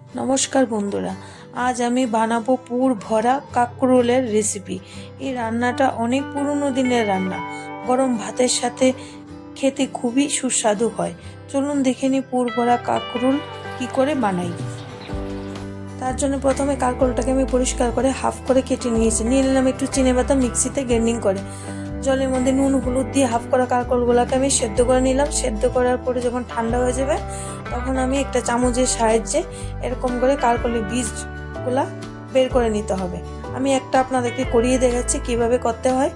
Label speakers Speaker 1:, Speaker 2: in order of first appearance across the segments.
Speaker 1: নমস্কার বন্ধুরা, আজ আমি বানাবো পুর ভরা কাঁকরোলের রেসিপি। এই রান্নাটা অনেক পুরনো দিনের রান্না, গরম ভাতের সাথে খেতে খুবই সুস্বাদু হয়। চলুন দেখে নিই পুর ভরা কাঁকরোল কি করে বানাই। তার জন্য প্রথমে কাঁকরোলটাকে আমি পরিষ্কার করে হাফ করে কেটে নিয়েছি। নিয়ে নিলাম একটু চিনেবাদাম মিক্সিতে গ্রাইন্ডিং করে। জলের মধ্যে নুন হলুদ দিয়ে হাফ করা কাঁকরোলগুলোকে আমি সেদ্ধ করে নিলাম। সেদ্ধ করার পরে যখন ঠান্ডা হয়ে যাবে তখন আমি একটা চামচের সাহায্যে এরকম করে কাঁকরোলের বীজগুলা বের করে নিতে হবে। আমি একটা আপনাদেরকে করিয়ে দেখাচ্ছি কিভাবে করতে হয়।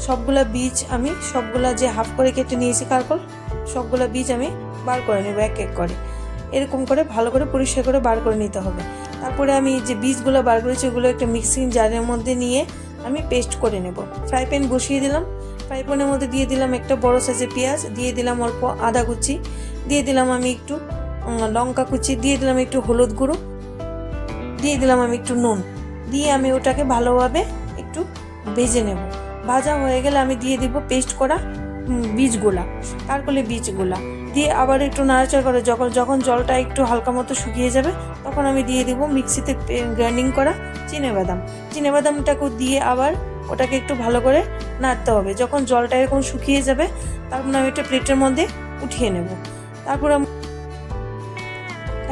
Speaker 1: সবগুলা যে হাফ করে কেটে নিয়েছি কাঁকরোল, সবগুলা বীজ আমি বার করে নেব এক এক করে। এরকম করে ভালো করে পরিষ্কার করে বার করে নিতে হবে। তারপরে আমি যে বীজগুলো বার করেছি ওগুলো একটা মিক্সিং জারের মধ্যে নিয়ে আমি পেস্ট করে নেব। ফ্রাই প্যান বসিয়ে দিলাম। ফ্রাই প্যানের মধ্যে দিয়ে দিলাম একটা বড় সাইজের পেঁয়াজ, দিয়ে দিলাম অল্প আদা কুচি, দিয়ে দিলাম আমি একটু লঙ্কা কুচি, দিয়ে দিলাম একটু হলুদ গুঁড়ো, দিয়ে দিলাম আমি একটু নুন, দিয়ে আমি ওটাকে ভালোভাবে একটু ভেজে নেব। ভাজা হয়ে গেলে আমি দিয়ে দিব পেস্ট করা বীজগুলা, কাঁকরোলের বীজগুলা দিয়ে আবার একটু নাড়াচাড়া করে যখন জলটা একটু হালকা মতো শুকিয়ে যাবে তখন আমি দিয়ে দিব মিক্সিতে গ্রাইন্ডিং করা চিনেবাদামটাকেও দিয়ে আবার ওটাকে একটু ভালো করে নাড়তে হবে। যখন জলটা এরকম শুকিয়ে যাবে তারপর আমি একটা প্লেটের মধ্যে উঠিয়ে নেব। তারপর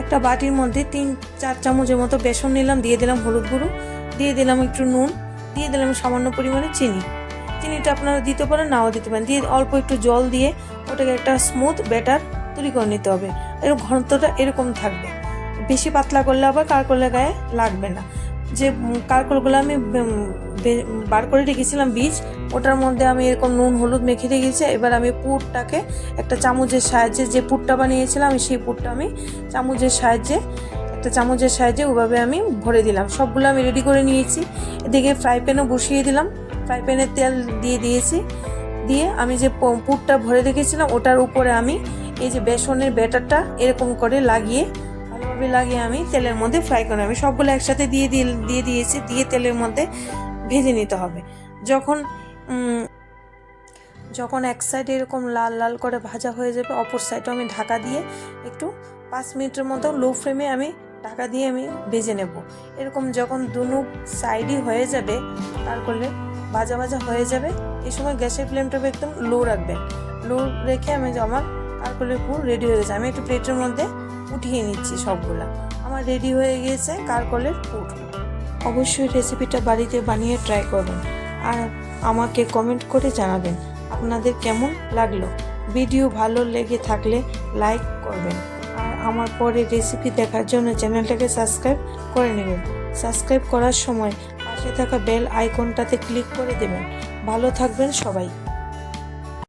Speaker 1: একটা বাটির মধ্যে 3-4 চামচের মতো বেসন নিলাম, দিয়ে দিলাম হলুদ গুঁড়ো, দিয়ে দিলাম একটু নুন, দিয়ে দিলাম সামান্য পরিমাণে চিনিটা আপনারা দিতে পারেন নাও দিতে পারেন, দিয়ে অল্প একটু জল দিয়ে ওটাকে একটা স্মুথ ব্যাটার তৈরি করে নিতে হবে। এর ঘনত্বটা এরকম থাকবে, বেশি পাতলা করলে আবার কাঁকরোলের গায়ে লাগবে না। যে কাঁকরোলগুলো আমি বার করে রেখেছিলাম বীজ, ওটার মধ্যে আমি এরকম নুন হলুদ মেখে রেখেছি। এবার আমি পুরটাকে একটা চামচের সাহায্যে, যে পুরটা বানিয়েছিলাম আমি সেই পুরটা আমি একটা চামচের সাহায্যে ওভাবে আমি ভরে দিলাম। সবগুলো আমি রেডি করে নিয়েছি। এদিকে ফ্রাই প্যানও বসিয়ে দিলাম। ফ্রাই প্যানে তেল দিয়ে দিয়েছি। দিয়ে আমি যে পুরটা ভরে রেখেছিলাম ওটার উপরে আমি এই যে বেসনের ব্যাটারটা এরকম করে লাগিয়ে আমি তেলের মধ্যে ফ্রাই করে আমি সবগুলো একসাথে দিয়ে দিয়েছি। দিয়ে তেলের মধ্যে ভেজে নিতে হবে। যখন এক সাইডে এরকম লাল লাল করে ভাজা হয়ে যাবে অপর সাইডে আমি ঢাকা দিয়ে একটু 5 মিনিটের মতো লো ফ্লেমে আমি ঢাকা দিয়ে আমি ভেজে নেব। এরকম যখন দুনো সাইডই হয়ে যাবে তারপরে ভাজা হয়ে যাবে, এই সময় গ্যাসের ফ্লেমটাকে একদম লো রাখবেন। লো রেখে আমার কাঁকরোলের পুর রেডি হয়ে গেছে। আমি একটু প্লেটের মধ্যে উঠিয়ে নিচ্ছি। সবগুলা আমার রেডি হয়ে গিয়েছে কাঁকরোলের পুর। অবশ্যই রেসিপিটা বাড়িতে বানিয়ে ট্রাই করবেন আর আমাকে কমেন্ট করে জানাবেন আপনাদের কেমন লাগলো। ভিডিও ভালো লেগে থাকলে লাইক করবেন আর আমার পরে রেসিপি দেখার জন্য চ্যানেলটাকে সাবস্ক্রাইব করে নেবেন। সাবস্ক্রাইব করার সময় পাশে থাকা বেল আইকনটাতে ক্লিক করে দেবেন। ভালো থাকবেন সবাই।